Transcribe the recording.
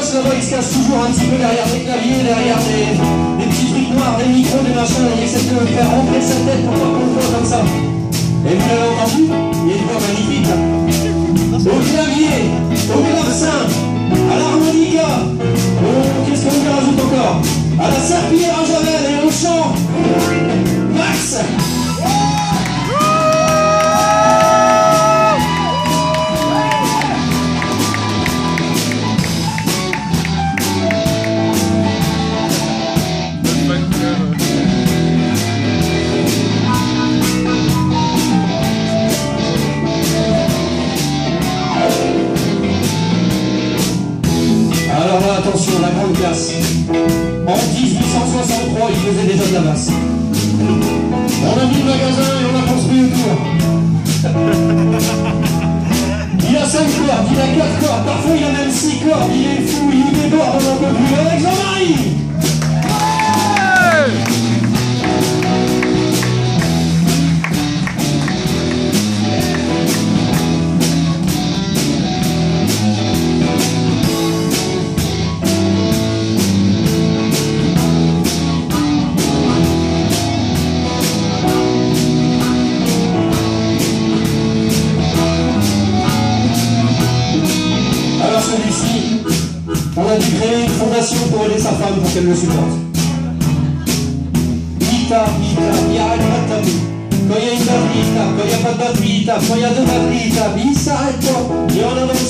boss là-bas, il se cache toujours un petit peu derrière des claviers, derrière des petits trucs noirs, des micros, des machins, il essaie de faire rentrer sa tête pour pas qu'on le voit comme ça. Et vous l'avez entendu, il y a une voix magnifique là. Au clavier, au clavecin, à l'harmonica, qu'est-ce qu'on lui rajoute encore? À la serpillière à Javel et au chant, Max. Alors là, attention, la grande classe. En 1863, il faisait déjà de la basse. On a mis le magasin et on a construit autour. Il a 5 cordes, il a 4 cordes, parfois il a même 6 cordes, il est fou, il déborde, on n'en peut plus. Avec Jean-Marie! Celui-ci, on a dû créer une fondation pour aider sa femme pour qu'elle le supporte. Il tape, il arrête pas de taper. Quand il y a une batterie, il tape. Quand il n'y a pas de batterie, il tape. Quand il y a 2 batteries, il tape. Il s'arrête pas. Il y en a dans le